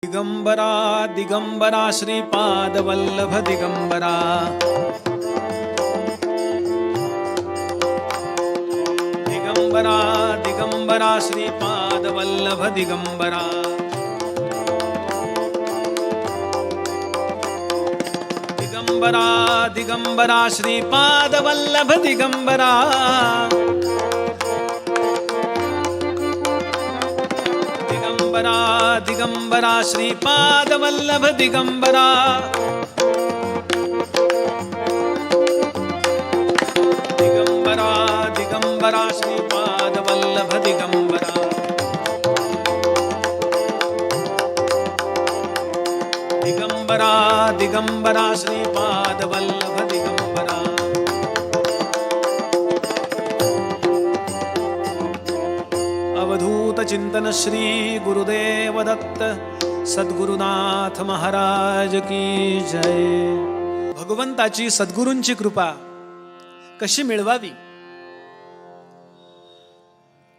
दिगंबरा दिगंबरा श्रीपाद वल्लभ दिगंबरा दिगंबरा दिगंबरा श्रीपाद वल्लभ दिगंबरा दिगंबरा दिगंबरा श्रीपाद वल्लभ दिगंबरा दिगंबरा दिगंबरा श्रीपाद वल्लभ दिगंबरा दिगंबरा दिगंबरा श्रीपाद वल्लभ दिगंबरा दिगंबरा दिगंबरा श्रीपाद वल्लभ दिगंबरा अवधूत चिंतन श्री गुरुदेव दत्त सद्गुरुनाथ महाराज की जय. भगवंताची सद्गुरूंची कृपा कशी मिळवावी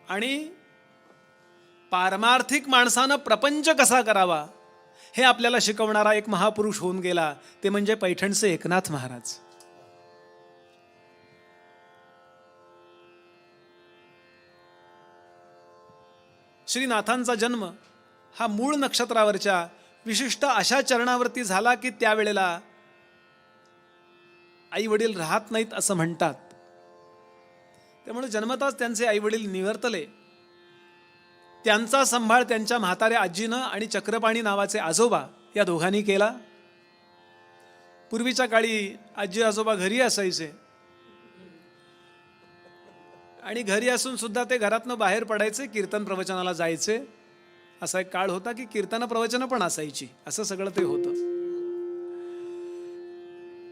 आणि पारमार्थिक माणसानं प्रपंच कसा करावा हे आपल्याला शिकवणारा एक महापुरुष होऊन गेला, ते म्हणजे पैठणचे एकनाथ महाराज. श्रीनाथांचा जन्म हा मूळ नक्षत्रावरच्या विशिष्ट अशा चरणावरती झाला की त्यावेळेला आई वडील राहत नाहीत असं म्हणतात. त्यामुळे जन्मताच त्यांचे आई वडील निवर्तले. त्यांचा सांभाळ त्यांच्या म्हाताऱ्या आजीनं आणि चक्रपाणी नावाचे आजोबा या दोघांनी केला. पूर्वीच्या काळी आजी आजोबा घरी असायचे आणि घरी असून सुद्धा ते घरातनं बाहेर पडायचे, कीर्तन प्रवचनाला जायचे. असा एक काळ होता की कीर्तन प्रवचन पण असायची, असं सगळं ते होतं.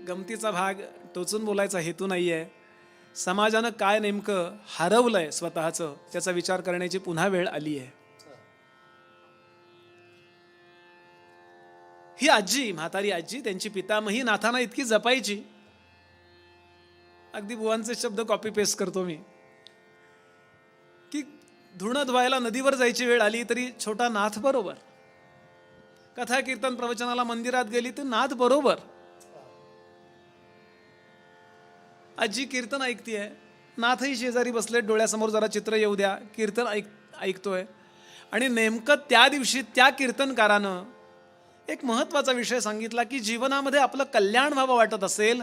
गमतीचा भाग, टोचून बोलायचा हेतू नाहीये. समाजानं काय नेमकं हरवलंय स्वतःचं त्याचा विचार करण्याची पुन्हा वेळ आली आहे. ही आजी, म्हातारी आजी, त्यांची पितामही नाथांना इतकी जपायची, अगदी बुवांचे शब्द कॉपी पेस्ट करतो मी, की धुणं धुवायला नदीवर जायची वेळ आली तरी छोटा नाथ बरोबर, कथा कीर्तन प्रवचनाला मंदिरात गेली तर नाथ बरोबर. आजी कीर्तन ऐकतीये, नाथही शेजारी बसले, डोळ्यासमोर जरा चित्र येऊ द्या, कीर्तन ऐकतोय. आणि नेमकं त्या दिवशी त्या कीर्तनकारानं एक महत्त्वाचा विषय सांगितला की जीवनामध्ये आपलं कल्याण व्हावं वाटत असेल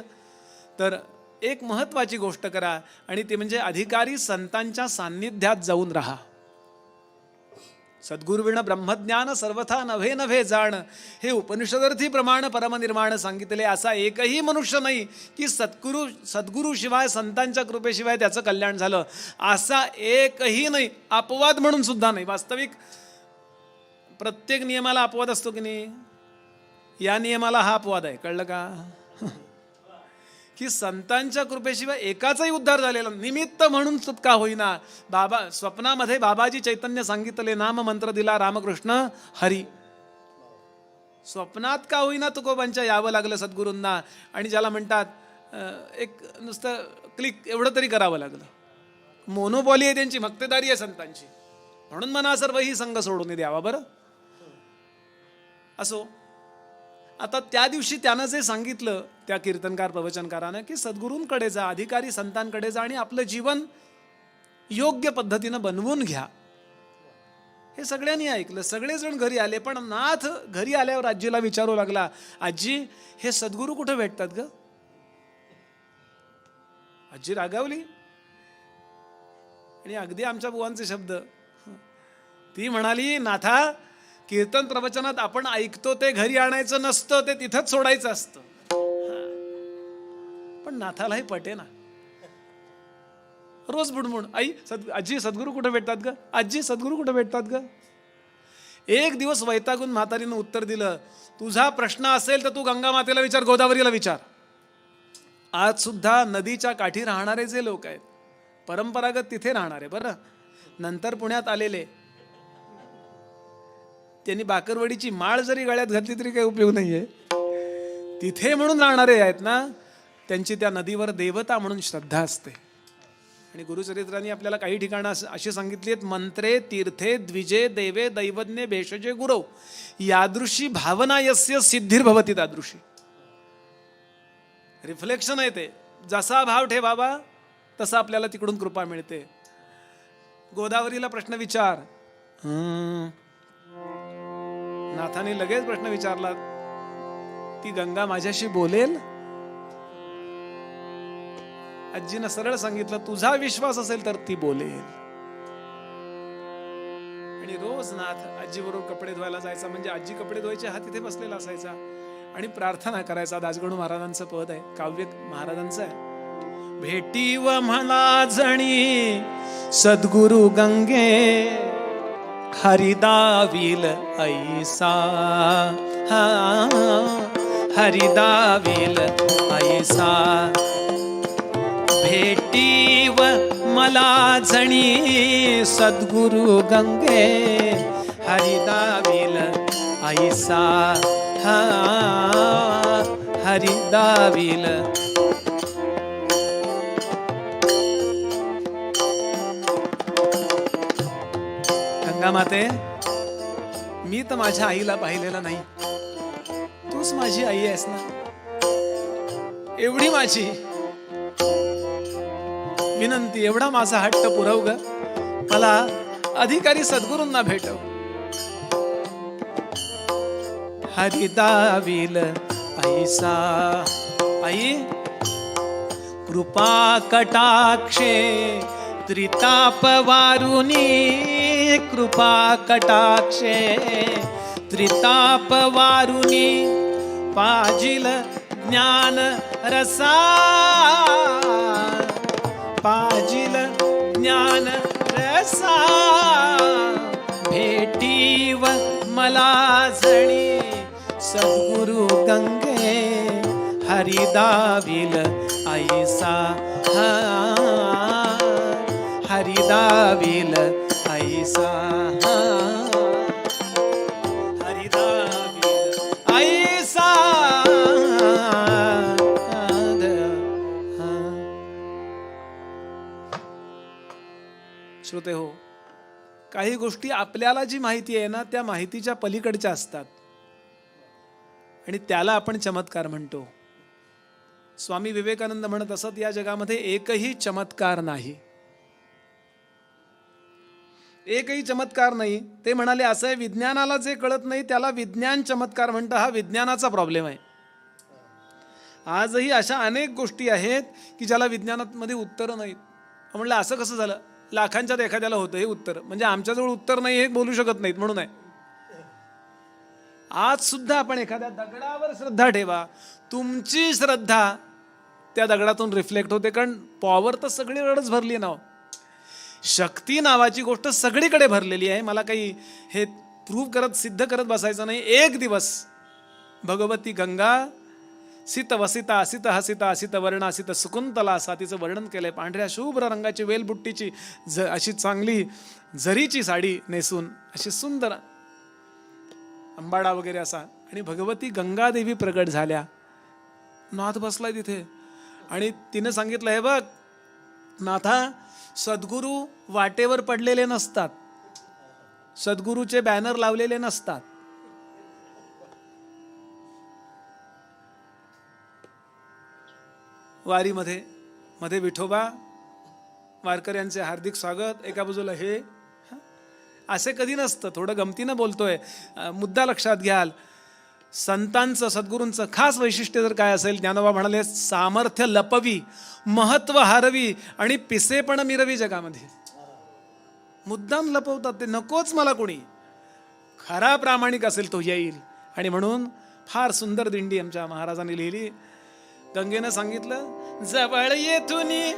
तर एक महत्त्वाची गोष्ट करा, आणि ते म्हणजे अधिकारी संतांच्या सान्निध्यात जाऊन राहा. सद्गुरुविण ब्रह्मज्ञान सर्वथा नव्हे नव्हे जाण, हे उपनिषदर्थी प्रमाण परमनिर्माण सांगितले. असा एकही मनुष्य नाही की सद्गुरू शिवाय, संतांच्या कृपेशिवाय त्याचं कल्याण झालं, असा एकही नाही. अपवाद म्हणून सुद्धा नाही. वास्तविक प्रत्येक नियमाला अपवाद असतो की नाही, या नियमाला हा अपवाद आहे. कळलं का? की संतांच्या कृपेशिवाय एकाचाही उद्धार झालेला, निमित्त म्हणून सुटका होईना. बाबा स्वप्नामध्ये बाबाजी चैतन्य सांगितले, नाम मंत्र दिला रामकृष्ण हरी. स्वप्नात का होईना तुकोबांच्या यावं लागलं सद्गुरूंना, आणि ज्याला म्हणतात एक नुसतं क्लिक एवढं तरी करावं लागलं. मोनोपॉली आहे त्यांची, मक्तेदारी आहे संतांची, म्हणून मना सर्वही संघ सोडून द्यावा. बरं असो. आता त्या दिवशी त्यानं जे सांगितलं त्या कीर्तनकार प्रवचनकारानं की सद्गुरूंकडे जा, अधिकारी संतांकडे जा आणि आपलं जीवन योग्य पद्धतीनं बनवून घ्या, हे सगळ्यांनी ऐकलं. सगळेजण घरी आले. पण नाथ घरी आल्यावर आजीला विचारू लागला, आजी हे सद्गुरू कुठे भेटतात ग? आजी रागावली आणि अगदी आमच्या बुवांचे शब्द, ती म्हणाली, नाथा कीर्तन प्रवचनात आपण ऐकतो ते घरी आणायचं नसतं, ते तिथंच सोडायचं असतं. पण नाथालाही पटे ना. रोज बुडबुड, आजी सद्गुरू कुठे भेटतात ग? आजी सद्गुरू कुठे भेटतात ग? एक दिवस वैतागून म्हातारीनं उत्तर दिलं, तुझा प्रश्न असेल तर तू गंगा मातेला विचार, गोदावरीला विचार. आज सुद्धा नदीच्या काठी राहणारे जे लोक आहेत, परंपरागत तिथे राहणारे, बरं नंतर पुण्यात आलेले, त्यांनी बाकरवडीची माळ जरी गळ्यात घातली तरी काही उपयोग नाहीये. तिथे म्हणून राहणारे आहेत ना, त्यांची त्या नदीवर देवता म्हणून श्रद्धा असते. आणि गुरुचरित्रांनी आपल्याला काही ठिकाणं अशी सांगितली आहेत, मंत्रे तीर्थे द्विजे देवे दैवज्ञे भेषजे गुरव यादृशी भावना यस्य सिद्धिर्भवती तादृशी. रिफ्लेक्शन आहे ते, जसा भाव ठेवावा तसा आपल्याला तिकडून कृपा मिळते. गोदावरीला प्रश्न विचार, नाथाने लगेच प्रश्न विचारला, ती गंगा माझ्याशी बोलेल? आजीनं सरळ सांगितलं, तुझा विश्वास असेल तर ती बोलेल. आणि रोज नाथ आजी बरोबर कपडे धुवायला जायचा, म्हणजे आजी कपडे धुवायचे, हा तिथे बसलेला असायचा आणि प्रार्थना करायचा. दासगणू महाराजांचं पद आहे, काव्य महाराजांचं आहे. भेटी व मला जणी सद्गुरु गंगे हरिदाविल ऐसा, हरिदाविल ऐसा. भेटी व मला जणी सद्गुरु गंगे हरिदाविल ऐसा, हरिदाविल. गंगा माते, मी तर माझ्या आईला पाहिलेलं नाही, तूच माझी आई आहेस ना, एवढी माझी विनंती, एवढा माझा हट्ट पुरव ग, मला अधिकारी सद्गुरूंना भेटव. हरिदाविल ऐसा. आई कृपा कटाक्षे त्रिताप वारुनी, कृपा कटाक्षे त्रिताप वारुनी पाजिल ज्ञान रसा, पाजिल ज्ञान रसा. भेटीव मला जणी सद्गुरु गंगे हरिदाविल ऐसा, हरिदाविल ऐसा, हरिदाविल ऐसा. श्रोते हो, काही गोष्टी आपल्याला जी माहिती आहे ना, त्या माहितीच्या पलीकडच्या असतात आणि त्याला आपण चमत्कार म्हणतो. स्वामी विवेकानंद म्हणत असत, या जगामध्ये एकही चमत्कार नाही, एकही चमत्कार नाही. ते म्हणाले, असं आहे, विज्ञानाला जे कळत नाही त्याला विज्ञान चमत्कार म्हणतं. हा विज्ञानाचा प्रॉब्लेम आहे. आजही अशा अनेक गोष्टी आहेत की ज्याला विज्ञानामध्ये उत्तरं नाहीत. म्हणलं असं कसं झालं, लाखांच्यात एखाद्याला होतं हे उत्तर, म्हणजे आमच्याजवळ उत्तर नाही हे बोलू शकत नाहीत म्हणून आहे. आज सुद्धा आपण एखाद्या दगडावर श्रद्धा ठेवा, तुमची श्रद्धा त्या दगडातून रिफ्लेक्ट होते, कारण पॉवर तर सगळीकडेच भरली ना. शक्ती नावाची गोष्ट सगळीकडे भरलेली आहे. मला काही हे प्रूव्ह करत सिद्ध करत बसायचं नाही. एक दिवस भगवती गंगा सित वसिता असित हसिता असित वर्ण असित सुकुंतला असा तिचं वर्णन केलंय. पांढऱ्या शुभ्र रंगाची वेलबुट्टीची अशी चांगली जरीची साडी नेसून अशी सुंदर अंबाडा वगैरे असा, आणि भगवती गंगादेवी प्रकट झाल्या. नाथ बसलाय तिथे आणि तिने सांगितलं, हे बघ नाथा, सद्गुरू वाटेवर पडलेले नसतात, सद्गुरूचे बॅनर लावलेले नसतात. वारीमध्ये मध्ये विठोबा, वारकऱ्यांचे हार्दिक स्वागत, एका बाजूला हे, असे कधी नसतं. थोडं गमतीनं बोलतोय, मुद्दा लक्षात घ्याल. संतांचं सद्गुरूंचं खास वैशिष्ट्य जर काय असेल, ज्ञानोबा म्हणाले, सामर्थ्य लपवी, महत्व हारवी आणि पिसेपण मिरवी जगामध्ये. मुद्दाम लपवतात ते, नकोच मला कोणी, खरा प्रामाणिक असेल तो येईल. आणि म्हणून फार सुंदर दिंडी आमच्या महाराजांनी लिहिली. गंगेनं सांगितलं, जवळ येथुनी,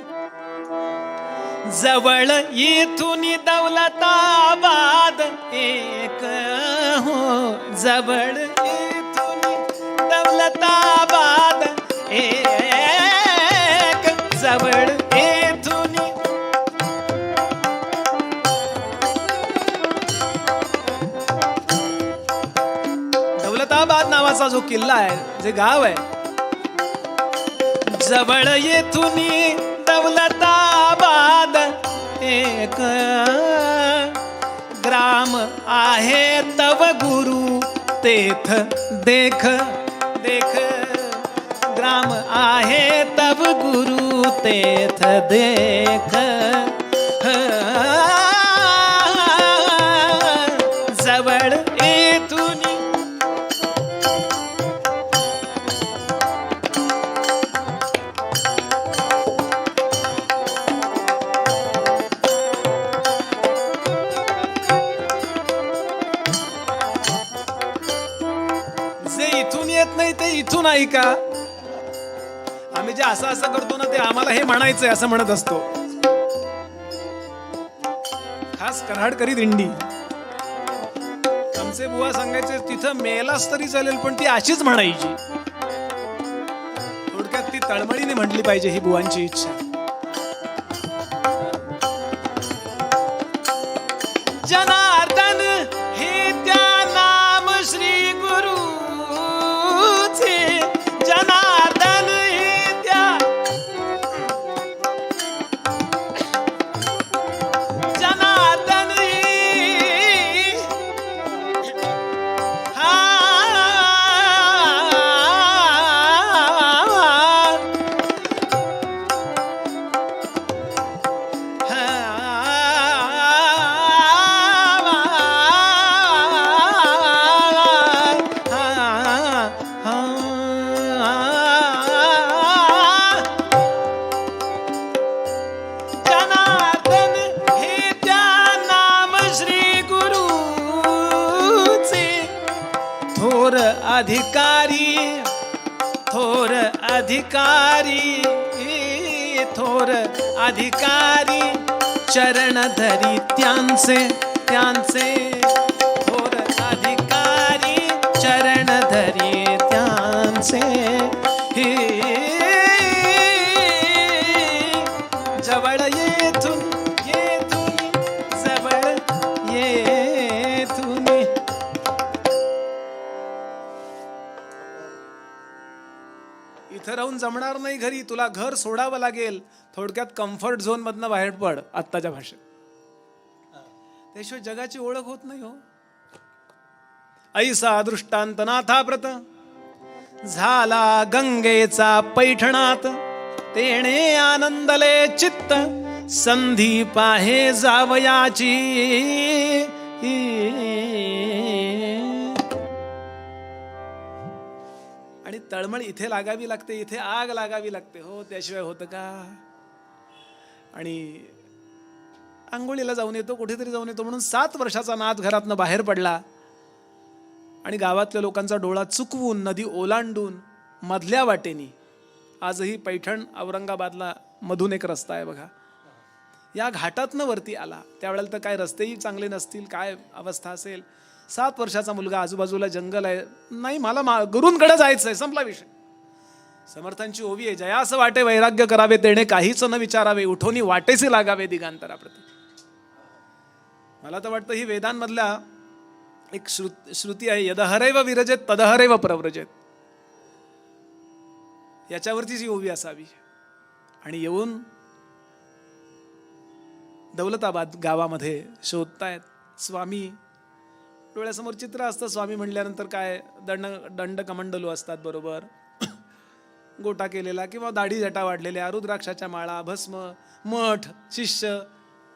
जवळ येथुनी दौलताबाद एक हो, जवळ येथुनी दौलताबाद एक, जवळ येथुनी. दौलताबाद नावाचा जो किल्ला आहे, जे गाव आहे, जवळ येथुनी दौलताबाद पाद एक, ग्राम आहे तव गुरु तेथ देख देख, ग्राम आहे तव गुरु तेथ देख, जवळ येथून नाही ते इथून ऐका. आम्ही जे असं असं करतो ना ते आम्हाला हे म्हणायचंय असं म्हणत असतो. खास कराडकरी दिंडी आमचे बुवा सांगायचे तिथं मेलास तरी चालेल पण ती अशीच म्हणायची. थोडक्यात ती तळमळीने म्हटली पाहिजे ही बुवांची इच्छा. जनार्दन हे त्या नाम श्री गुरु, जनार्दन हे त्या, जनार्दन हे हा अधिकारी, थोर अधिकारी, थोर अधिकारी चरण धरी त्यांचे त्यांचे, थोर अधिकारी चरण धरी त्यांचे, जवळ येथून येथून जवळ येथून. इथं राहून जमणार नाही घरी, तुला घर सोडावं लागेल. थोडक्यात कम्फर्ट झोन मधनं बाहेर पड आत्ताच्या भाषेत. त्याशिवाय जगाची ओळख होत नाही हो. ऐसा दृष्टांत नाथाप्रत झाला गंगेचा पैठणात, तेणे आनंदले चित्त संधी पाहे जावयाची. आणि तळमळ इथे लागावी लागते, इथे आग लागावी लागते हो, त्याशिवाय होतं का. आणि आंघोळीला जाऊन येतो, कुठेतरी जाऊन येतो म्हणून 7 वर्षाचा नाथ घरातनं बाहेर पडला आणि गावातल्या लोकांचा डोळा चुकवून नदी ओलांडून मधल्या वाटेनी, आजही पैठण औरंगाबादला मधून एक रस्ता आहे बघा, या घाटातनं वरती आला. त्यावेळेला तर काय रस्तेही चांगले नसतील, काय अवस्था असेल. 7 वर्षाचा मुलगा, आजूबाजूला जंगल आहे, नाही मला गुरूंकडे जायचंय, संपला विषय. समर्थांची ओवी आहे, जया असं वाटे वैराग्य करावे तेणे काहीच न विचारावे, उठोनी वाटेसे लागावे दिगांतराप्रती. मला तर वाटतं ही वेदांमधल्या एक श्रुती आहे, यदहरैव विरजेत तदहरैव प्रव्रजेत. याच्यावरतीच ही ओवी असावी. आणि येऊन दौलताबाद गावामध्ये शोधतायत स्वामी. डोळ्यासमोर चित्र असतं, स्वामी म्हणल्यानंतर काय दंड कमंडलू असतात बरोबर, गोटा केलेला किंवा दाढी जटा वाढलेल्या, रुद्राक्षाच्या माळा, भस्म, मठ, शिष्य,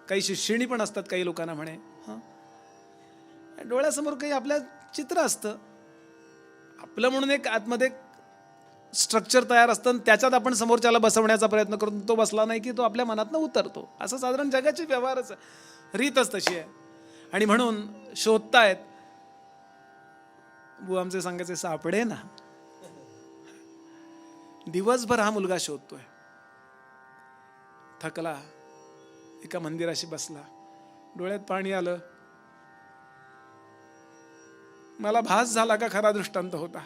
काही शिष्यणी पण असतात काही लोकांना म्हणे. डोळ्यासमोर काही आपल्या चित्र असतं, आपलं म्हणून एक आतमध्ये स्ट्रक्चर तयार असतं, त्याच्यात आपण समोरच्याला बसवण्याचा प्रयत्न करतो. तो बसला नाही की तो आपल्या मनातनं उतरतो. असं साधारण जगाची व्यवहारच रीतच तशी आहे. आणि म्हणून शोधतायत. बुवा आमचे सांगायचे सापडे ना. दिवसभर हा मुलगा शोधतोय. थकला, एका मंदिराशी बसला, डोळ्यात पाणी आलं. मला भास झाला का खरा दृष्टांत होता.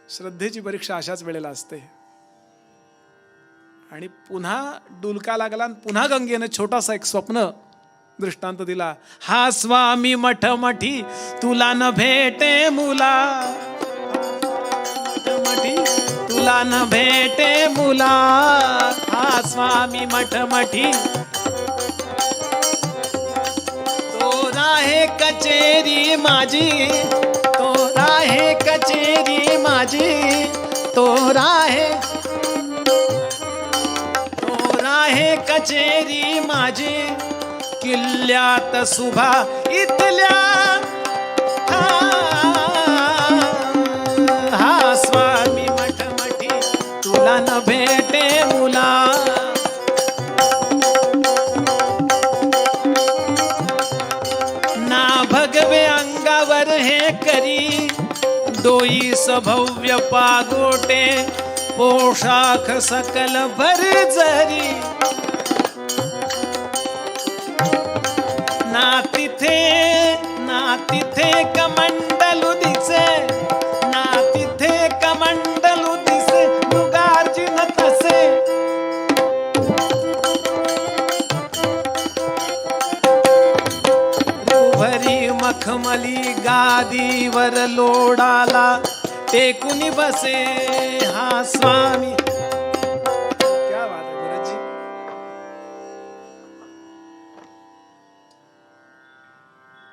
श्रद्धेची परीक्षा अशाच वेळेला असते. आणि पुन्हा डुलका लागला, पुन्हा गंगेने छोटासा एक स्वप्न दृष्टांत दिला. हा स्वामी मठमठी तुला न भेटे मुला, मठी तुला न भेटे मुला. हा स्वामी मठमठी तो राहे कचेरी माझी, तो राहे कचेरी माझी, तो राहे कचेरी माझी. किल्ल्यात सुभा इथल्या हा स्वामी मठमठी तुला न भेटे मुला. ना भगवे अंगावर हे करी डोईस भव्य पागोटे. पोशाख सकल भरजरी ना तिथे कमंडलू दिसे, ना तिथे कमंडलू दिसे मुगार्जिन तसे. रुभरी मखमली गादीवर लोडाला टेकुनी बसे हा स्वामी. क्या बात है गुरुजी.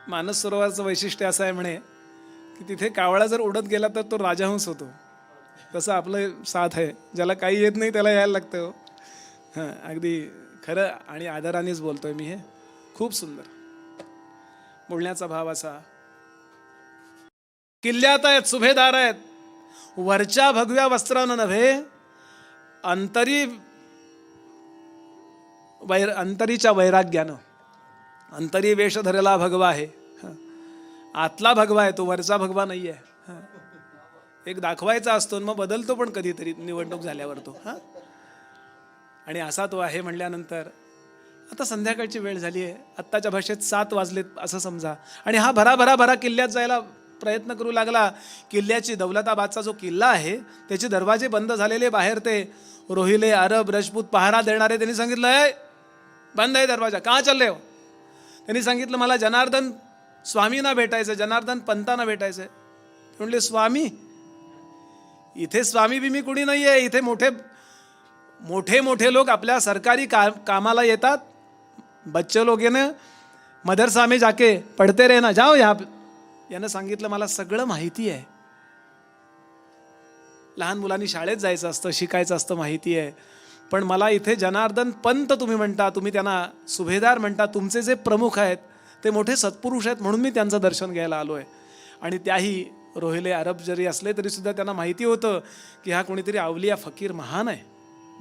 मानस सरोवराचं वैशिष्ट्य असं आहे म्हणे की तिथे कावळा जर उडत गेला तर तो राजहंस होतो. तसं आपलं साथ आहे, ज्याला काही येत नाही त्याला यायला लागतं. हां, अगदी खरं आणि आदरानेच बोलतोय मी. हे खूप सुंदर बोलण्याचा भाव असा. किल्ल्यात आहेत, सुभेदार आहेत, वरच्या भगव्या वस्त्रानं नव्हे अंतरीच्या वैराग्यानं. अंतरी वेश धरला भगवा आहे, आतला भगवा आहे, तो वरचा भगवा नाही आहे. एक दाखवायचा असतो मग बदलतो पण कधीतरी निवडणूक झाल्यावर तो. आणि असा तो आहे म्हणल्यानंतर आता संध्याकाळची वेळ झाली आहे. आत्ताच्या भाषेत 7 वाजलेत असं समजा. आणि हा भरा किल्ल्यात जायला प्रयत्न करू लागला. किल्ल्याची दौलताबादचा जो किल्ला आहे त्याचे दरवाजे बंद झालेले. बाहेर ते रोहिले अरब राजपूत पहारा देणारे. त्यांनी सांगितलं बंद आहे दरवाजा, का चालले हो. त्यांनी सांगितलं मला जनार्दन स्वामींना भेटायचं, जनार्दन पंतांना भेटायचं. म्हणले स्वामी, इथे स्वामी बिमी कुणी नाही आहे. इथे मोठे लोक आपल्या सरकारी कामाला येतात. बच्चे लोग येणं मदरसा में जाके पढ़ते रहना, जाओ यहाँ. यानं सांगितलं मला सगळं माहिती आहे. लहान मुलांनी शाळेत जायचं असतं, शिकायचं असतं, माहिती आहे. पण मला इथे जनार्दन पंत तुम्ही म्हणता, तुम्ही त्यांना सुभेदार म्हणता, तुमचे जे प्रमुख आहेत ते मोठे सत्पुरुष आहेत म्हणून मी त्यांचं दर्शन घ्यायला आलो आहे. आणि त्याही रोहिले अरब जरी असले तरी सुद्धा त्यांना माहिती होतं की हा कोणीतरी अवलिया फकीर महान आहे.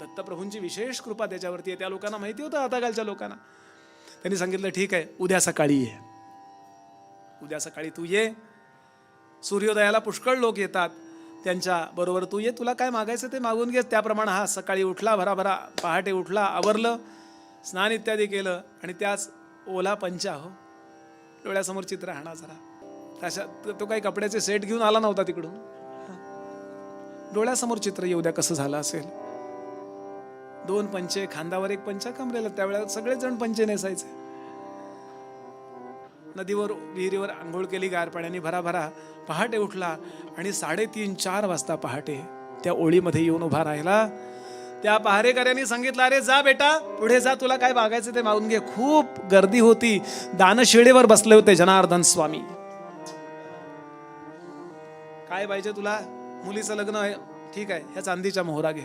दत्तप्रभूंची विशेष कृपा त्याच्यावरती आहे. त्या लोकांना माहिती होतं, आताकालच्या लोकांना. त्यांनी सांगितलं ठीक आहे, उद्या सकाळी ये. उद्या सकाळी तू ये. सूर्योदयाला पुष्कळ लोक येतात, त्यांच्या बरोबर तू ये. तुला काय मागायचं ते मागून घे. त्याप्रमाणे हा सकाळी उठला, भराभरा पहाटे उठला, आवरलं, स्नान इत्यादी केलं. आणि त्याच ओला पंचा हो डोळ्यासमोर चित्र आणा जरा. तशा तो काही कपड्याचे सेट घेऊन आला नव्हता तिकडून. डोळ्यासमोर चित्र येऊ द्या कसं झालं असेल. 2 पंचे, खांदावर 1 पंचा कमरेला. त्यावेळेला सगळेच जण पंचे नेसायचे. नदीवर विहिरीवर आंघोळ केली गार पाण्याने, भराभरा पहाटे उठला. आणि 3:30-4 वाजता पहाटे त्या ओळीमध्ये येऊन उभा राहिला. त्या पहारेकऱ्यांनी सांगितलं अरे जा बेटा पुढे जा, तुला काय मागायचं ते मागून घे. खूप गर्दी होती. दानशिळेवर बसले होते जनार्दन स्वामी. काय पाहिजे तुला. मुलीचं लग्न आहे, ठीक आहे, ह्या चांदीच्या मोहरा घे.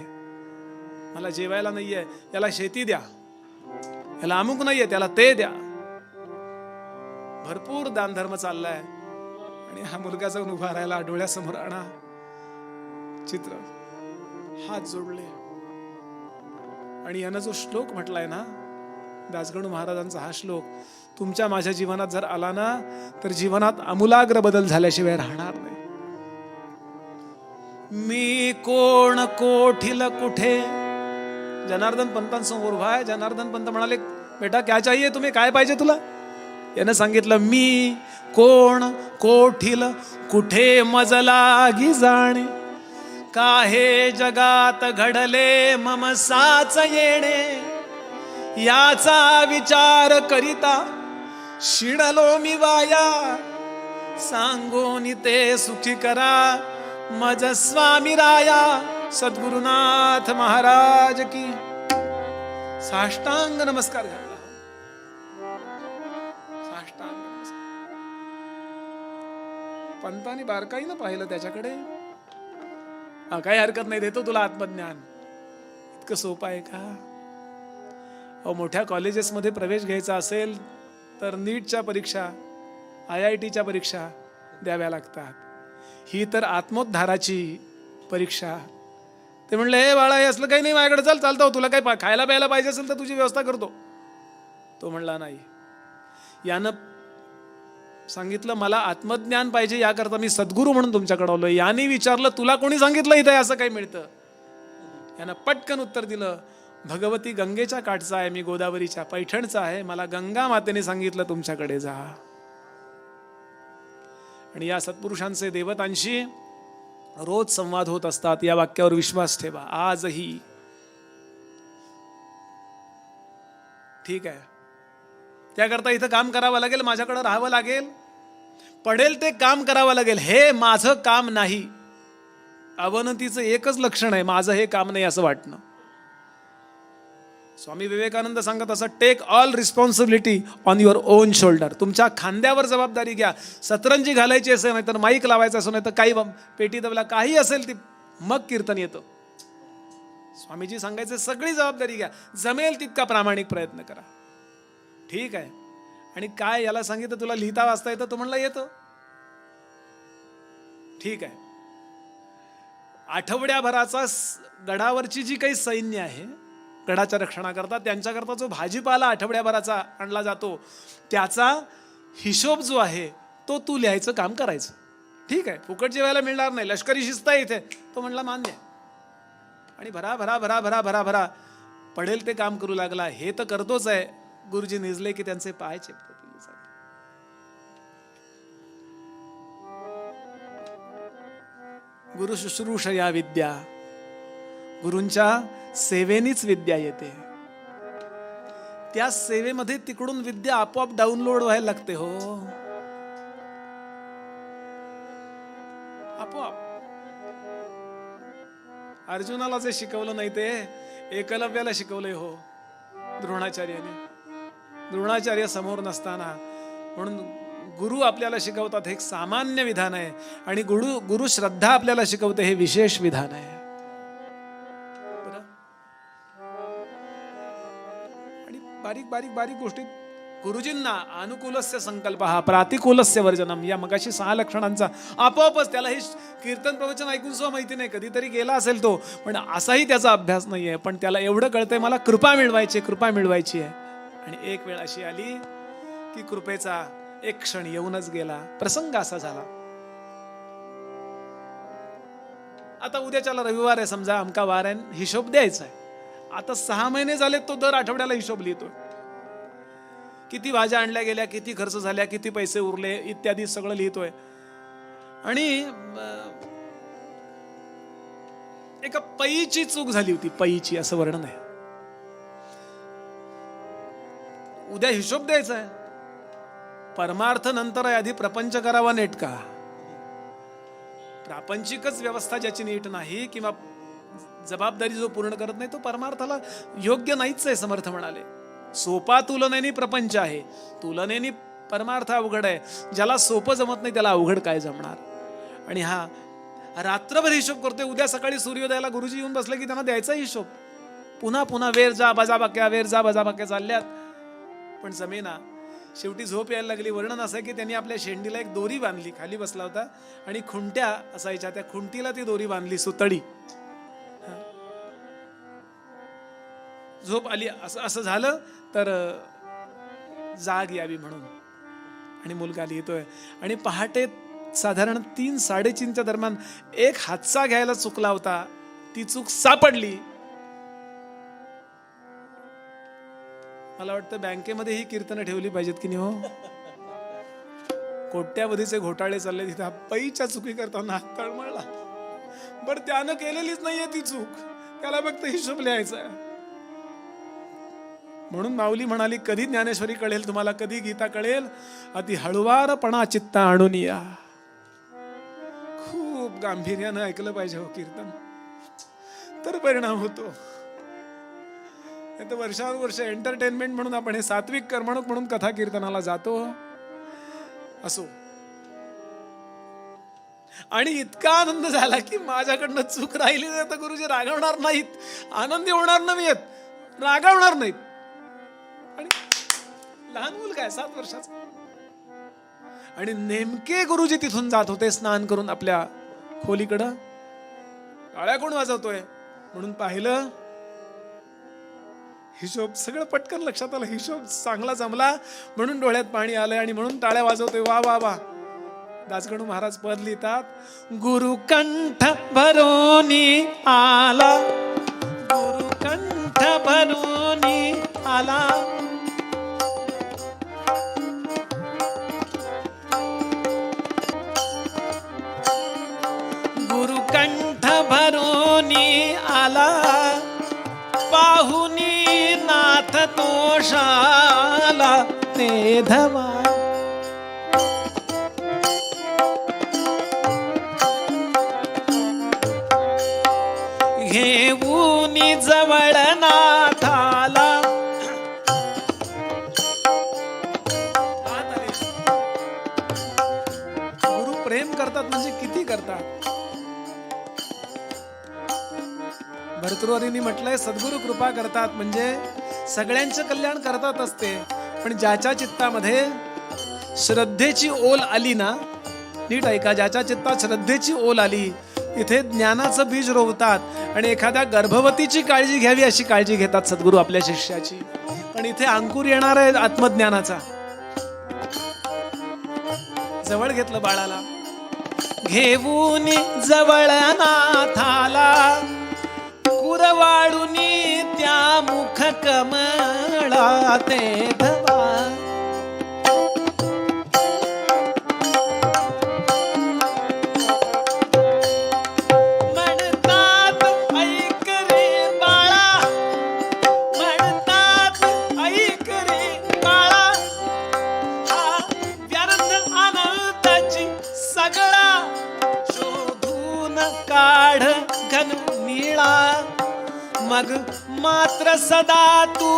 मला जेवायला नाहीये, याला शेती द्या. याला अमुक नाहीये, त्याला ते द्या. भरपूर दानधर्म चाललाय. आणि हा मुलगा जाऊन उभा राहिला, डोळ्यासमोर आणा चित्र, हात जोडले. आणि यानं जो श्लोक म्हटलाय ना, दासगणू महाराजांचा हा श्लोक तुमच्या माझ्या जीवनात जर आला ना तर जीवनात आमूलाग्र बदल झाल्याशिवाय राहणार नाही. मी कोण कोठील कुठे. जनार्दन पंतांसमोर उभा आहे. जनार्दन पंत म्हणाले बेटा क्या चाहिए तुम्ही, काय पाहिजे तुला. यानं सांगितलं मी कोण कोठील कुठे मज लागी जाणे. काहे जगात घडले मम साच येणे. याचा विचार करिता शिडलो मी वाया. सांगोनी ते सुखी करा मज स्वामी राया. सद्गुरुनाथ महाराज की साष्टांग नमस्कार घातला. साष्टांग नमस्कार. पंतांनी बारकाईनं पाहिलं त्याच्याकडे. हा, काही हरकत नाही, देतो तुला आत्मज्ञान. इतकं सोपं आहे का? मोठ्या कॉलेजेसमध्ये प्रवेश घ्यायचा असेल तर नीटच्या परीक्षा, IITच्या परीक्षा द्याव्या लागतात. ही तर आत्मोद्धाराची परीक्षा. ते म्हणले, हे बाळा, हे असलं काही नाही माझ्याकडे, चालतं, तुला काही खायला प्यायला पाहिजे असेल तर तुझी व्यवस्था करतो. तो म्हणला नाही. यानं सांगितलं, मला आत्मज्ञान पाहिजे, याकरता मी सद्गुरू म्हणून तुमच्याकडे आलोय. याने विचारलं, तुला कोणी सांगितलं इथे असं काही मिळतं? यानं पटकन उत्तर दिलं, भगवती गंगेच्या काठचा आहे, मी गोदावरीच्या पैठणचा आहे, मला गंगा मातेने सांगितलं तुमच्याकडे जा. आणि या सत्पुरुषांचे देवतांशी रोज संवाद होत असतात. या वाक्यावर विश्वास ठेवा आजही. ठीक आहे, त्याकरता इथं काम करावं लागेल, माझ्याकडे राहावं लागेल, पडेल ते काम करावं लागेल. हे माझं काम नाही. अवनतीचं एकच लक्षण आहे, माझं हे काम नाही असं वाटणं. स्वामी विवेकानंद सांगत असं, take all responsibility on your own shoulder. तुमच्या खांद्यावर जबाबदारी घ्या. सतरंजी घालायची असेल, नाही तर माईक लावायचं असेल, नाही तर काही पेटी तबला काही असेल ती, मग कीर्तन येतं. स्वामीजी सांगायचे, सगळी जबाबदारी घ्या, जमेल तितका प्रामाणिक प्रयत्न करा. ठीक आहे. आणि काय याला सांगितलं, तुला लिहिता वाचता येतं? तो म्हणला येतं. ठीक आहे. आठवड्याभराचा गडावरची जी काही सैन्य आहे गडाच्या रक्षणाकरता, त्यांच्याकरता जो भाजीपाला आठवड्याभराचा आणला जातो, त्याचा हिशोब जो आहे तो तू लिहायचं काम करायचं. ठीक आहे, फुकट जेवायला मिळणार नाही, लष्करी शिस्त आहे इथे. तो म्हणला मान्य. आणि भरा भरा भरा भरा भरा भरा पडेल ते काम करू लागला. हे तर करतोच आहे. गुरुजी निजले की त्यांचे पाय चेपतात. गुरु शुश्रूष या विद्या, गुरूंच्या सेवेनीच विद्या येते. त्या सेवेमध्ये तिकडून विद्या आपोआप डाउनलोड व्हायला लागते. हो, आपोआप. अर्जुनाला जे शिकवलं नाही ते एकलव्याला शिकवलंय. हो, द्रोणाचार्याने. द्रोणाचार्य समोर नसताना. म्हणून गुरु आपल्याला शिकवतात, हे एक सामान्य विधान आहे. आणि गुरु श्रद्धा आपल्याला शिकवते, हे विशेष विधान आहे. आणि बारीक बारीक बारीक गोष्टी गुरुजींना अनुकूलस्य संकल्प हा प्रातिकूलस्य वर्जनम, या मगाशी 6 लक्षणांचा आपोआपच. त्याला हे कीर्तन प्रवचन ऐकून सुद्धा माहिती नाही, कधीतरी गेला असेल तो, पण असाही त्याचा अभ्यास नाहीये. पण त्याला एवढं कळतंय, मला कृपा मिळवायची आहे. आणि एक वेळ अशी आली की कृपेचा एक क्षण येऊनच गेला. प्रसंग असा झाला, आता उद्याच्याला रविवार आहे समजा, अमका वार आहे, हिशोब द्यायचा आहे. आता 6 महिने झाले तो दर आठवड्याला हिशोब लिहितोय. किती भाज्या आणल्या गेल्या, किती खर्च झाल्या, किती पैसे उरले इत्यादी सगळं लिहितोय. आणि एका पईची चूक झाली होती. पईची असं वर्णन आहे. उद्या हिशोब द्यायचा आहे. परमार्थ नंतर आहे, आधी प्रपंच करावा नीट का? प्रापंचिकच व्यवस्था ज्याची नीट नाही किंवा जबाबदारी जो पूर्ण करत नाही, तो परमार्थाला योग्य नाहीच आहे. समर्थ म्हणाले, सोपा तुलनेने प्रपंच आहे, तुलनेने परमार्थ अवघड आहे. ज्याला सोपं जमत नाही त्याला अवघड काय जमणार? आणि हा रात्रभर हिशोब करतोय. उद्या सकाळी सूर्योदयाला गुरुजी येऊन बसले की त्यांना द्यायचा हिशोब. पुन्हा पुन्हा वेर जा बजाबाक्या चालल्यात, पण जमेना. शेवटी झोप यायला लागली. वर्णन असं आहे की त्यांनी आपल्या शेंडीला एक दोरी बांधली, खाली बसला होता आणि खुंट्या असायच्या, त्या खुंटीला ती दोरी बांधली, सुतळी. झोप आली, असं झालं तर जाग यावी म्हणून. आणि मुलगा लिहितोय. आणि पहाटे साधारण 3-3:30च्या दरम्यान एक हातचा घ्यायला चुकला होता. ती चूक सापडली. मला वाटतं बँकेमध्ये ही कीर्तनं ठेवली पाहिजेत की नाही? हो, कोट्यावधीचे घोटाळे चालले तिथे. पईच्या चुकी करताना हात तळमळला. बरं, त्यानं केलेलीच नाहीये ती चूक, त्याला फक्त हिशोब लिहायचा आहे. म्हणून माऊली म्हणाली, कधी ज्ञानेश्वरी कळेल तुम्हाला, कधी गीता कळेल? अति हळुवारपणा चित्ता आणून या. खूप गांभीर्यानं ऐकलं पाहिजे हो कीर्तन. तर परिणाम होतो. तर वर्षानुवर्ष एंटरटेनमेंट म्हणून आपण हे सात्विक कर्मणूक म्हणून कथा कीर्तनाला जातो. असो. आणि इतका आनंद झाला की माझ्याकडनं चूक राहिली नाही तर गुरुजी रागवणार नाहीत, आनंदी होणार नाहीत, रागवणार नाहीत. आणि लहान मुल काय 7 वर्षाचा. आणि नेमके गुरुजी तिथून जात होते स्नान करून आपल्या खोलीकडं. टाळ्या कोण वाजवतोय म्हणून पाहिलं. हिशोब सगळं पटकन लक्षात आलं. हिशोब चांगला जमला म्हणून डोळ्यात पाणी आलंय आणि म्हणून टाळ्या वाजवतोय. वा वा वा. दासगणू महाराज पद लिहितात, गुरुकंठ भरोनी आला, गुरुकंठ भरोनी आला, गुरुकंठ भरोनी आला, पाहुनी नाथ तोषाला ते धवा. घेऊनी जवळ नाथाला. गुरु प्रेम करतात म्हणजे किती करतात. भर्तृहरींनी म्हटलंय, सद्गुरु कृपा करतात म्हणजे सगळ्यांचं कल्याण करतात असते, पण ज्याच्या चित्तामध्ये श्रद्धेची ओल आली ना, नीट ऐका, ज्याच्या चित्तात श्रद्धेची ओल आली इथे ज्ञानाचं बीज रोवतात. आणि एखाद्या गर्भवतीची काळजी घ्यावी अशी काळजी घेतात सद्गुरु आपल्या शिष्याची. पण इथे अंकुर येणार आहे आत्मज्ञानाचा. जवळ घेतलं बाळाला, घेऊन जवळ नाथाला, कुरवाळुनी त्या मुख कमळा ते धवा. मग मात्र सदा तू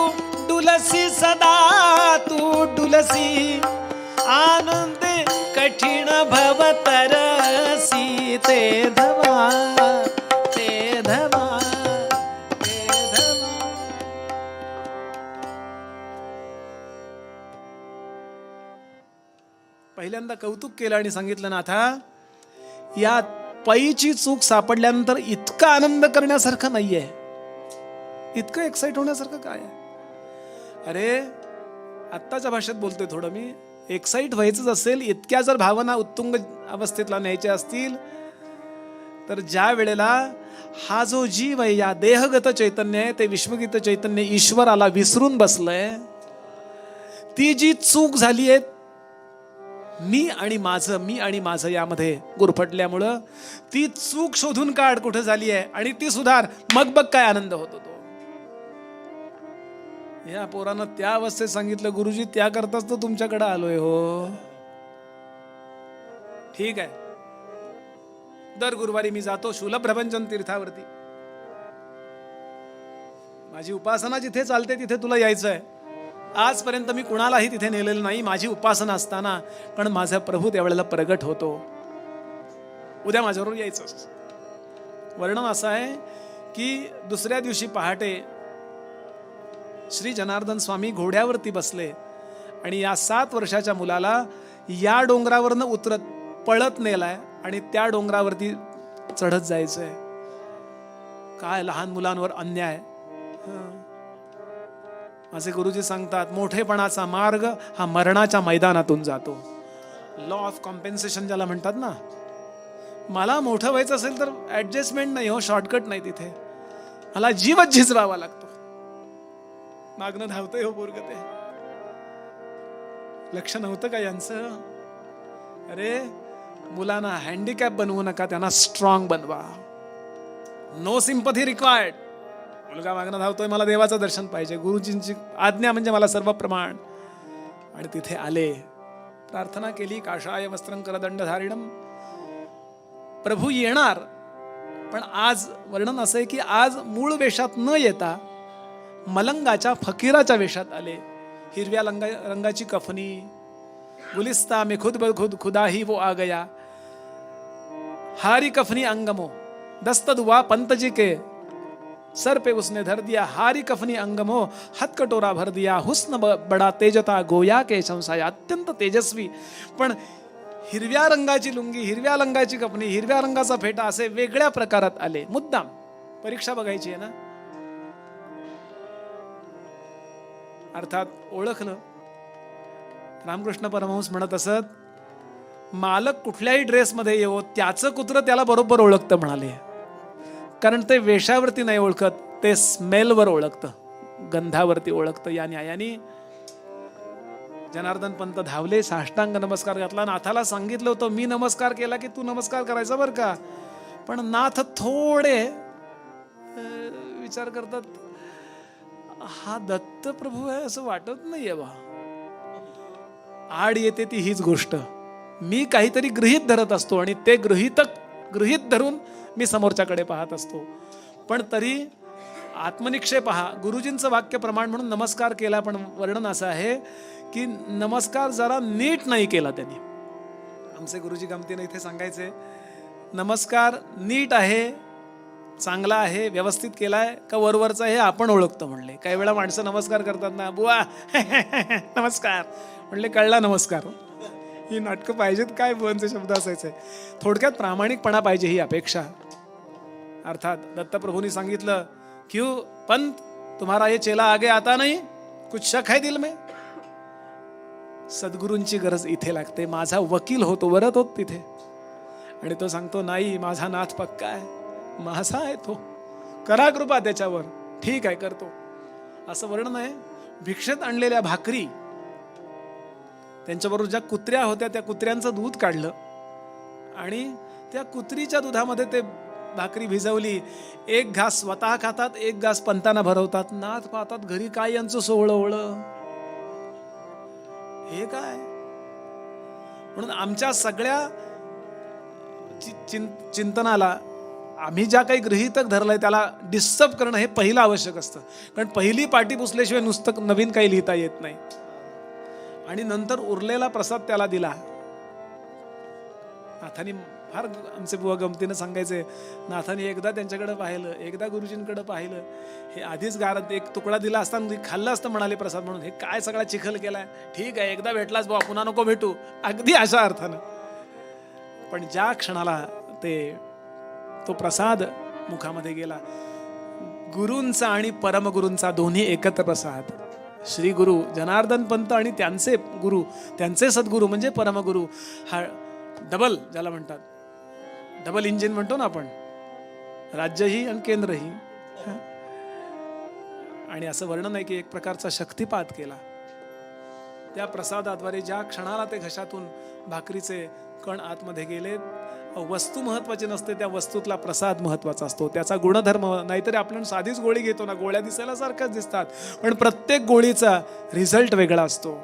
डुलसी, सदा तू डुलसी, आनंद कठीण भवतरसी ते धवा, ते धवा, ते धवा. पहिल्यांदा कौतुक केलं आणि सांगितलं, नाथा या पईची चूक सापडल्यानंतर इतका आनंद करण्यासारखं नाहीये, इतकं एक्साइट होण्यासारखं काय आहे. अरे आत्ताच्या भाषेत बोलतोय थोडं मी, एक्साइट व्हायचंच असेल, इतक्या जर भावना उत्तुंग अवस्थेतला न्यायच्या असतील तर ज्या वेळेला हा जो जीव आहे, या देहगत चैतन्य आहे, ते विश्वगीत चैतन्य ईश्वराला विसरून बसलंय. ती जी चूक झाली आहे मी आणि माझं यामध्ये गुरफटल्यामुळं, ती चूक शोधून काढ कुठं झाली आहे आणि ती सुधार, मग बघ काय आनंद होतो तो. या पोरानं त्या अवस्थेत सांगितलं, गुरुजी त्याकरताच तर तुमच्याकडे आलोय हो. ठीक आहे, दर गुरुवारी मी जातो शूलप्रभंजन तीर्थावरती. माझी उपासना जिथे चालते तिथे तुला यायचंय. आजपर्यंत मी कुणालाही तिथे नेलेलं नाही माझी उपासना असताना, पण माझा प्रभू त्यावेळेला प्रगट होतो. उद्या माझ्याबरोबर यायचं. वर्णन असं आहे की दुसऱ्या दिवशी पहाटे श्री जनार्दन स्वामी घोड्यावरती बसले आणि या 7 वर्षाच्या मुलाला या डोंगरावरनं उतरत पळत नेलाय आणि त्या डोंगरावरती चढत जायचंय. काय लहान मुलांवर अन्याय. माझे गुरुजी सांगतात, मोठेपणाचा मार्ग हा मरणाच्या मैदानातून जातो. लॉ ऑफ कॉम्पेन्सेशन ज्याला म्हणतात ना. मला मोठं व्हायचं असेल तर ऍडजस्टमेंट नाही हो, शॉर्टकट नाही तिथे. मला जीवच झिजवावा लागतो. मागणं धावतंय हो पोरग ते. लक्ष नव्हतं का यांचं. अरे मुलांना हँडिकॅप बनवू नका, त्यांना स्ट्रॉंग बनवा. No sympathy required. मुलगा मागणं धावतोय, मला देवाचं दर्शन पाहिजे, गुरुजींची आज्ञा म्हणजे मला सर्व प्रमाण. आणि तिथे आले, प्रार्थना केली, काषाय वस्त्रं करदंड धारिणम. प्रभू येणार पण आज वर्णन असं आहे की आज मूळ वेशात न येता मलंगाच्या फकीराच्या वेशात आले. हिरव्या रंगाची कफनी, गुलिस्ता में खुद खुद खुदा ही वो आ गया, हारी कफनी अंगमो दस्तद हुआ पंत जी के सर पे उसने धर दिया, हारी कफनी अंगमो हाथ कटोरा भर दिया, हुस्न बडा तेजता गोया के शंसाया, अत्यंत तेजस्वी. पण हिरव्या रंगाची लुंगी, हिरव्या रंगाची कफनी, हिरव्या रंगाचा फेटा असे वेगळ्या प्रकारात आले. मुद्दाम परीक्षा बघायची आहे ना. अर्थात ओळखलं. रामकृष्ण परमहंस म्हणत असत, मालक कुठल्याही ड्रेसमध्ये येवो त्याचं कुत्र त्याला बरोबर ओळखतं म्हणाले. कारण ते वेशावरती नाही ओळखत, ते स्मेलवर ओळखतं, गंधावरती ओळखतं. या न्यायाने जनार्दन पंत धावले, साष्टांग नमस्कार घातला. नाथाला सांगितलं होतं मी नमस्कार केला की तू नमस्कार करायचा बरं का. पण नाथ थोडे विचार करतात, हा दत्त प्रभू आहे असं वाटत नाहीये बा. आड येते ती हीच गोष्ट, मी काहीतरी गृहीत धरत असतो आणि ते गृहीत धरून मी समोरच्याकडे पाहत असतो. पण तरी आत्मनिक्षेप पहा, गुरुजींचं वाक्य प्रमाण म्हणून नमस्कार केला. पण वर्णन असं आहे की नमस्कार जरा नीट नाही केला त्यांनी. आमचे गुरुजी गमतीने इथे सांगायचे, नमस्कार नीट आहे, चांगला आहे, व्यवस्थित केलाय का वरवरचा हे आपण ओळखतो म्हणले. काही वेळा माणसं नमस्कार करतात ना, बुवा नमस्कार म्हणले, कळला नमस्कार. ही नाटकं पाहिजेत काय, बुवांचे शब्द असायचे. थोडक्यात प्रामाणिकपणा पाहिजे ही अपेक्षा. अर्थात दत्तप्रभूंनी सांगितलं, क्यों पंत तुम्हारा ये चेला आगे आता नहीं, कुछ शक है दिल में. सद्गुरूंची गरज इथे लागते. माझा वकील होतो वरत होत तिथे, आणि तो सांगतो नाही माझा नाथ पक्का आहे, माझा आहे तो, करा कृपा त्याच्यावर, ठीक आहे करतो. असं वर्णन आहे. भिक्षेत आणलेल्या भाकरी, त्यांच्याबरोबर ज्या कुत्र्या होत्या त्या कुत्र्यांचं दूध काढलं आणि त्या कुत्रीच्या दुधामध्ये ते भाकरी भिजवली. एक घास स्वतः खातात, एक घास पंतांना भरवतात. नाथ पाहतात घरी काय यांचं सोहळं ओळं, हे काय. म्हणून आमच्या सगळ्या चिंतनाला आम्ही ज्या काही गृहीतक धरलंय त्याला डिस्टर्ब करणं हे पहिलं आवश्यक असतं. कारण पहिली पाटी पुसल्याशिवाय नुसतं नवीन काही लिहिता येत नाही. आणि नंतर उरलेला प्रसाद त्याला दिला. नाथानी फार आमचे बुवा गमतीनं सांगायचे, नाथानी एकदा त्यांच्याकडे पाहिलं, एकदा गुरुजींकडे पाहिलं. हे आधीच गारात एक तुकडा दिला असताना खाल्लं असतं म्हणाले प्रसाद म्हणून. हे काय सगळा चिखल केलाय, ठीक आहे एकदा भेटलाच बुवा पुन्हा नको भेटू, अगदी अशा अर्थानं. पण ज्या क्षणाला तो प्रसाद मुखामध्ये गेला, गुरूंचा आणि परमगुरूंचा दोन्ही एकत्र प्रसाद. श्री गुरु जनार्दन पंत आणि त्यांचे गुरु, त्यांचे सद्गुरू म्हणजे परमगुरु, हा डबल ज्याला म्हणतात, डबल इंजिन म्हणतो ना आपण, राज्यही आणि केंद्रही. आणि असं वर्णन आहे की एक प्रकारचा शक्तिपात केला त्या प्रसादाद्वारे. ज्या क्षणाला ते घशातून भाकरीचे कण आतमध्ये गेले, वस्तू महत्वाची नसते, त्या वस्तूतला प्रसाद महत्वाचा असतो, त्याचा गुणधर्म. नाहीतरी आपण साधीच गोळी घेतो ना, गोळ्या दिसायला सारख्याच दिसतात, पण प्रत्येक गोळीचा रिझल्ट वेगळा असतो.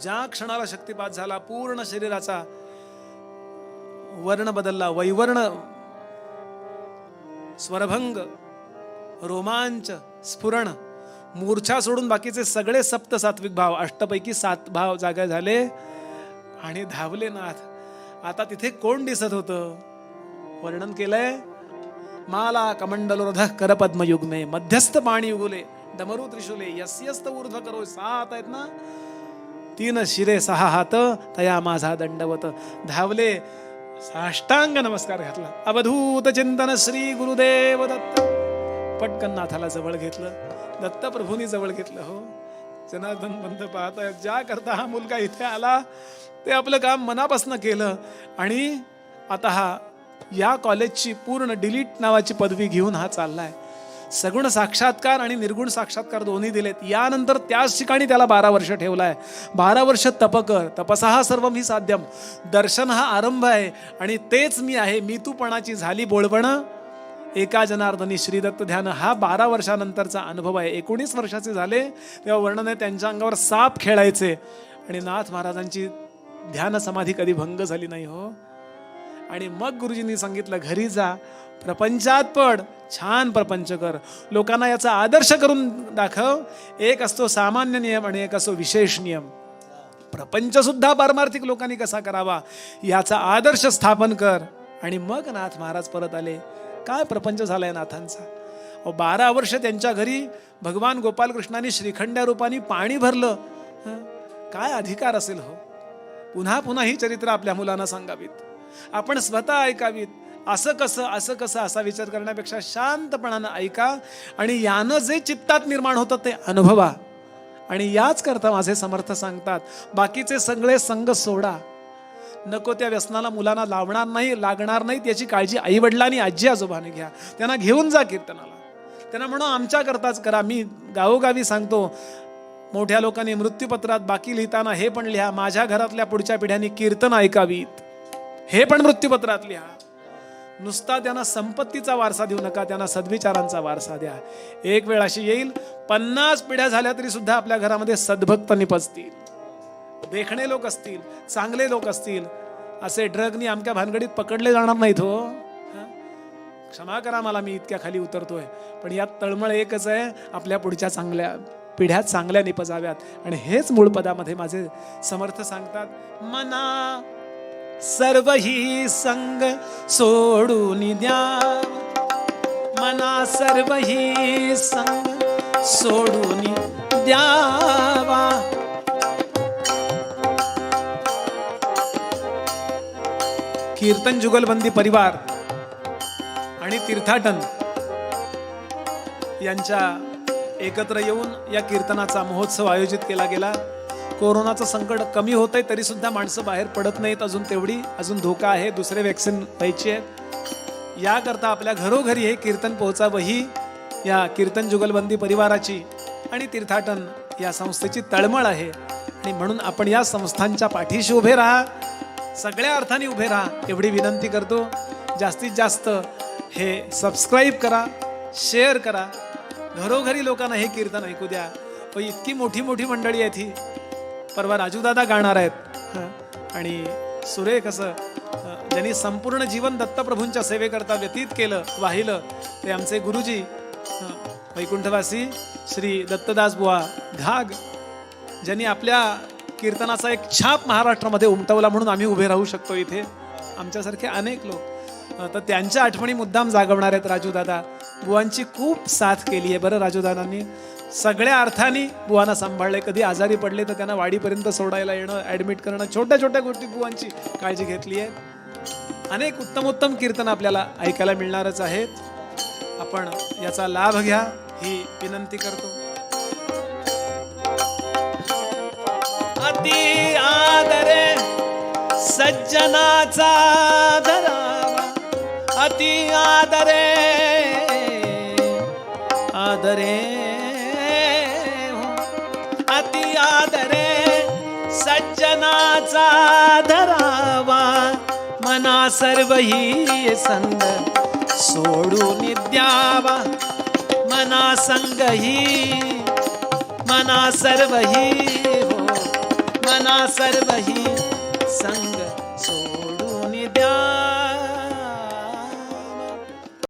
ज्या क्षणाला शक्तिपात झाला, पूर्ण शरीराचा वर्ण बदलला, वैवर्ण, स्वरभंग, रोमांच, स्फुरण, मूर्छा सोडून बाकीचे सगळे सप्त सात्विक भाव, अष्टपैकी 7 भाव जागा झाले आणि धावले नाथ. आता तिथे कोण दिसत होतं? वर्णन केलंय, माला कमंडलोर्ध करपद्म युग्मे, मध्यस्थ पाणी उगुले, डमरू त्रिशूले, यस्यस्त ऊर्ध्व करो. 7 आहेत ना, 3 शिरे 6 हात, तया माझा दंडवत. धावले, साष्टांग नमस्कार घातला. अवधूत चिंतन श्री गुरुदेव दत्त. पटकन नाथाला जवळ घेतलं, दत्तप्रभूंनी जवळ घेतलं. हो, जनार्दन पंत पाहतायत, ज्या करता हा मुलगा इथे आला ते आपलं काम मनापासून केलं. आणि आता हा या कॉलेजची पूर्ण डिलीट नावाची पदवी घेऊन हा चाललाय. सगुण साक्षात्कार आणि निर्गुण साक्षात्कार दोन्ही दिलेत. यानंतर त्याच ठिकाणी त्याला 12 वर्ष ठेवलाय. 12 वर्ष तप कर, तपसा सर्वम ही साध्यम. दर्शन हा आरंभ आहे आणि तेच मी आहे. मी तूपणाची झाली बोळवणं, एका जनार्दनी श्रीदत्त ध्यान. हा 12 वर्षानंतरचा अनुभव आहे. 19 वर्षाचे झाले तेव्हा वर्णन आहे, त्यांच्या अंगावर साप खेळायचे आणि नाथ महाराजांची ध्यान समाधी कधी भंग झाली नाही. हो, आणि मग गुरुजींनी सांगितलं, घरी जा, प्रपंचात पड, छान प्रपंच कर, लोकांना याचा आदर्श करून दाखव. एक असतो सामान्य नियम आणि एक असतो विशेष नियम. प्रपंच सुद्धा पारमार्थिक लोकांनी कसा करावा याचा आदर्श स्थापन कर. आणि मग नाथ महाराज परत आले. काय प्रपंच झालाय नाथांचा. 12 वर्ष त्यांच्या घरी भगवान गोपालकृष्णांनी श्रीखंड्या रूपाने पाणी भरलं. काय अधिकार असेल हो. पुन्हा पुन्हा ही चरित्र आपल्या मुलांना सांगावीत, आपण स्वतः ऐकावीत. असं कसं असा विचार करण्यापेक्षा शांतपणानं ऐका आणि यानं जे चित्तात निर्माण होतं ते अनुभवा. आणि याच करता माझे समर्थ सांगतात, बाकीचे सगळे संग सोडा. नको त्या व्यसनाला मुलांना लागणार नाहीत याची काळजी आई वडिलांनी आजी आजोबाने घ्या. त्यांना घेऊन जा कीर्तनाला, त्यांना म्हणून आमच्या करताच करा. मी गावोगावी सांगतो, मोठ्या लोकांनी मृत्यूपत्रात बाकी लिहिताना हे पण लिहा, माझ्या घरातल्या पुढच्या पिढ्यांनी कीर्तन ऐकावीत, हे पण मृत्यूपत्रात लिहा. नुसता त्यांना संपत्तीचा वारसा देऊ नका, त्यांना सद्विचारांचा वारसा द्या. एक वेळ अशी येईल 50 पिढ्या झाल्या तरी सुद्धा आपल्या घरामध्ये सद्भक्त निपजतील, देखणे लोक असतील, चांगले लोक असतील. असे ड्रगनी आमच्या भानगडीत पकडले जाणार नाहीत हो. क्षमा करा मला, मी इतक्या खाली उतरतोय, पण यात तळमळ एकच आहे, आपल्या पुढच्या चांगल्या पिढ्या चांगल्या निपजाव्यात. आणि हेच मूळ पदामध्ये माझे समर्थ सांगतात, मना सर्व ही संग सोडून द्यावा, मना सर्व ही संग सोडून द्यावा. कीर्तन जुगलबंदी परिवार आणि तीर्थाटन यांच्या एकत्र येऊन या कीर्तनाचा महोत्सव आयोजित केला गेला. कोरोनाचं संकट कमी होत आहे तरी सुद्धा माणसं बाहेर पडत नाहीत. अजून धोका आहे. दुसरे वॅक्सिन व्हायची आहेत. याकरता आपल्या घरोघरी हे कीर्तन पोहोचावं ही या कीर्तन जुगलबंदी परिवाराची आणि तीर्थाटन या संस्थेची तळमळ आहे. आणि म्हणून आपण या संस्थांच्या पाठीशी उभे राहा, सगळ्या अर्थाने उभे राहा एवढी विनंती करतो. जास्तीत जास्त हे सबस्क्राईब करा, शेअर करा, घरोघरी लोकांना हे कीर्तन ऐकू द्या. पण इतकी मोठी मोठी मंडळी आहेत ही. परवा राजूदादा गाणार आहेत आणि सुरेख असं ज्यांनी संपूर्ण जीवन दत्तप्रभूंच्या सेवेकरता व्यतीत केलं, वाहिलं, ते आमचे गुरुजी वैकुंठवासी श्री दत्तदास बुवा घाग, ज्यांनी आपल्या कीर्तनाचा एक छाप महाराष्ट्रामध्ये उमटवला. म्हणून आम्ही उभे राहू शकतो इथे, आमच्यासारखे अनेक लोक. तर त्यांच्या आठवणी मुद्दाम जागवणार आहेत राजूदादा. बुवांची खूप साथ केली आहे बरं राजूदादांनी. सगळ्या अर्थाने बुवांना सांभाळले. कधी आजारी पडले तर त्यांना वाडीपर्यंत सोडायला येणं, ॲडमिट करणं, छोट्या छोट्या गोष्टी बुवांची काळजी घेतली आहे. अनेक उत्तम कीर्तन आपल्याला ऐकायला मिळणारच आहेत. आपण याचा लाभ घ्या ही विनंती करतो. अति आदरे सज्जनाचा धरावा, अति आदरे अति आदरे सज्जनाचा धरावा, मना सर्व ही संग सोडून द्यावा, मना संग ही, मना सर्व ही हो, मना सर्व ही संग सोडून द्यावा.